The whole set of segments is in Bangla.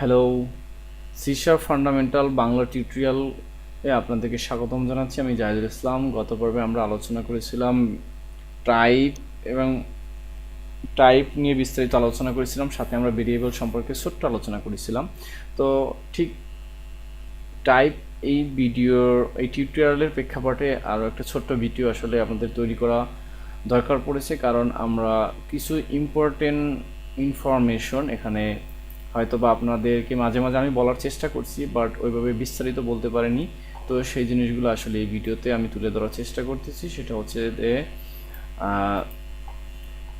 Hello, C sharp fundamental Bangla টিউটোরিয়ালে আপনাদেরকে স্বাগতম জানাচ্ছি। আমি জাহিদুল ইসলাম। গত পর্বে আমরা আলোচনা করেছিলাম টাইপ এবং টাইপ নিয়ে বিস্তারিত আলোচনা করেছিলাম, সাথে আমরা ভেরিয়েবল সম্পর্কে ছোট্ট আলোচনা করেছিলাম। তো ঠিক টাইপ এই টিউটোরিয়ালের প্রেক্ষাপটে আরও একটা ছোট্ট ভিডিও আসলে আপনাদের তৈরি করা দরকার পড়েছে, কারণ আমরা কিছু ইম্পর্টেন্ট ইনফরমেশন এখানে হয়তো বা আপনাদেরকে মাঝে মাঝে আমি বলার চেষ্টা করছি, বাট ওইভাবে বিস্তারিত বলতে পারিনি। তো সেই জিনিসগুলো আসলে এই ভিডিওতে আমি তুলে ধরার চেষ্টা করতেছি। সেটা হচ্ছে যে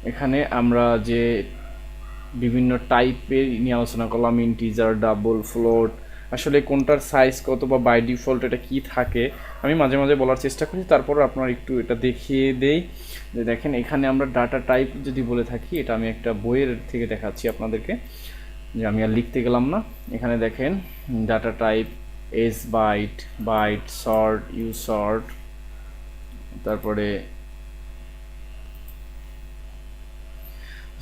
এখানে আমরা যে বিভিন্ন টাইপের নিয়ে আলোচনা করলাম, ইন্টিজার, ডাবল, ফ্লোট, আসলে কোনটার সাইজ কত বা বাই ডিফল্ট এটা কি থাকে আমি মাঝে মাঝে বলার চেষ্টা করি। তারপর আপনার একটু এটা দেখিয়ে দেই যে দেখেন এখানে আমরা ডাটা টাইপ যদি বলে থাকি, এটা আমি একটা বইয়ের থেকে দেখাচ্ছি আপনাদেরকে, যে আমি আর লিখতে গেলাম না। এখানে দেখেন data type S byte, byte, short, U short, তারপরে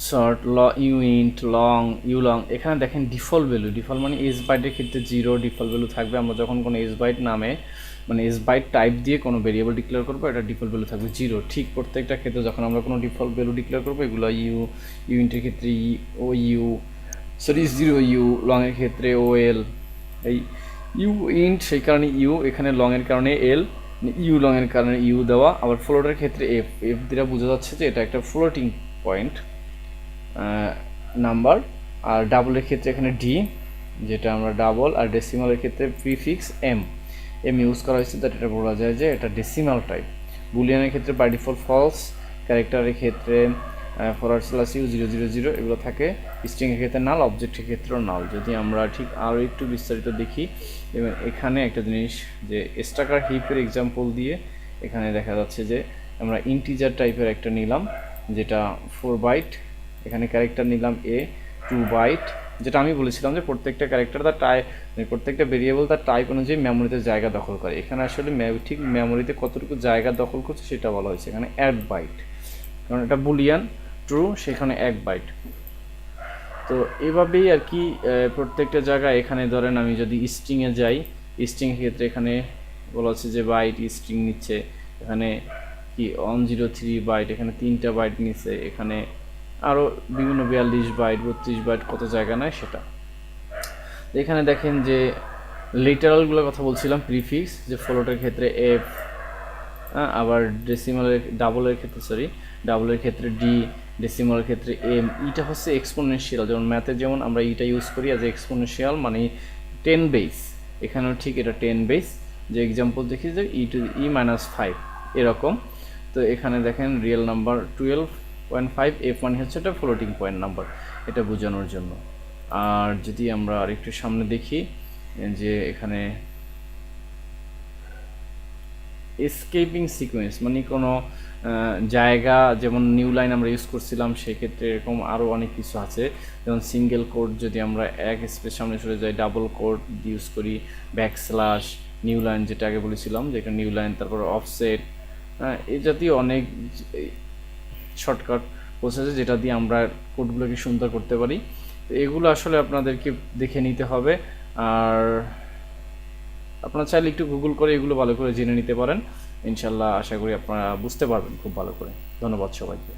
short, uint, long, U long. এখানে দেখেন ডিফল্ট ভ্যালু, ডিফল্ট মানে এস বাইটের ক্ষেত্রে 0 ডিফল্ট ভ্যালু থাকবে। আমরা যখন কোনো এস বাইট নামে মানে এস বাইট টাইপ দিয়ে কোনো ভেরিয়েবল ডিক্লেয়ার করবো, এটা ডিফল্ট ভ্যালু থাকবে 0। ঠিক প্রত্যেকটা ক্ষেত্রে যখন আমরা কোনো ডিফল্ট ভ্যালু ডিক্লেয়ার করবো, এগুলো ইউইন্টের ক্ষেত্রে ও ইউ, সরি 0 ইউ, লংয়ের ক্ষেত্রে ও এল। এই ইউ ইন্ট সেই কারণে ইউ, এখানে লংয়ের কারণে এল, ইউ লংয়ের কারণে ইউ দেওয়া। আবার ফ্লোটের ক্ষেত্রে এফ, এফ দ্বারা বোঝা যাচ্ছে যে এটা একটা ফ্লোটিং পয়েন্ট নাম্বার। আর ডাবলের ক্ষেত্রে এখানে ডি, যেটা আমরা ডাবল, আর ডেসিমালের ক্ষেত্রে প্রিফিক্স এম, এম ইউজ করা হয়েছে, দ্যাট এটা বলা যায় যে এটা ডেসিমাল টাইপ। বুলিয়ানের ক্ষেত্রে বাই ডিফল্ট ফলস, ক্যারেক্টারের ক্ষেত্রে /ইউ 000 এগুলো থাকে, স্ট্রিংয়ের ক্ষেত্রে নাল, অবজেক্টের ক্ষেত্রেও নাল। যদি আমরা ঠিক আরও একটু বিস্তারিত দেখি, এবং এখানে একটা জিনিস যে স্ট্যাকার হিপের এক্সাম্পল দিয়ে এখানে দেখা যাচ্ছে যে আমরা ইন্টিজার টাইপের একটা নিলাম, যেটা 4 বাইট। এখানে ক্যারেক্টার নিলাম এ 2 বাইট, যেটা আমি বলেছিলাম যে প্রত্যেকটা ক্যারেক্টার তার টাইপ, প্রত্যেকটা ভেরিয়েবল তার টাইপ অনুযায়ী মেমোরিতে জায়গা দখল করে। এখানে আসলে ঠিক মেমোরিতে কতটুকু জায়গা দখল করছে সেটা বলা হয়েছে। এখানে 1 বাইট, কারণ এটা বুলিয়ান ট্রু, সেখানে 1 বাইট। তো এভাবেই আর কি প্রত্যেকটা জায়গায়। এখানে ধরেন আমি যদি স্ট্রিংয়ে যাই, স্ট্রিংয়ের ক্ষেত্রে এখানে বলা হচ্ছে যে বাইট স্ট্রিং নিচ্ছে, এখানে কি 103 বাইট, এখানে 3টা বাইট নিচ্ছে, এখানে আরও বিভিন্ন 42 বাইট, 32 বাইট, কত জায়গা নেয় সেটা। এখানে দেখেন যে লিটারালগুলোর কথা বলছিলাম, প্রিফিক্স, যে ফ্লোটের ক্ষেত্রে এফ, আবার ডাবলের ক্ষেত্রে ডি, ডেসিমালের ক্ষেটে এম। ইটা হচ্ছে এক্সপোনেনশিয়াল, যেমন ম্যাথে যেমন আমরা ইটা ইউজ করি অ্যাজ এক্সপোনেনশিয়াল, মানে 10 বেস। এখানেও ঠিক এটা 10 বেস, যে এক্সাম্পল দেখি যে e-5 এরকম। তো এখানে দেখেন রিয়েল নাম্বার 12.5, এফ মানে হচ্ছে এটা ফ্লোটিং পয়েন্ট নাম্বার, এটা বোঝানোর জন্য। আর যদি আমরা আরেকটু সামনে দেখি, যে এখানে এসকেপিং সিকোয়েন্স মানে কোনো জায়গা, যেমন নিউ লাইন আমরা ইউজ করছিলাম, সেক্ষেত্রে এরকম আরও অনেক কিছু আছে। যেমন সিঙ্গেল কোড যদি আমরা এক স্পেস সামনে সরে যাই, ডাবল কোড ইউজ করি, ব্যাকস্ল্যাশ, নিউ লাইন যেটা আগে বলেছিলাম যে এটা নিউ লাইন, তারপর অফসেট, এই জাতীয় অনেক শর্টকাট প্রসেস যেটা দিয়ে আমরা কোডগুলোকে সুন্দর করতে পারি। তো এগুলো আসলে আপনাদেরকে দেখে নিতে হবে, আর আপনারা চাইলে একটু গুগল করে এগুলো ভালো করে জেনে নিতে পারেন। ইনশাল্লাহ আশা করি আপনারা বুঝতে পারবেন খুব ভালো করে। ধন্যবাদ সবাইকে।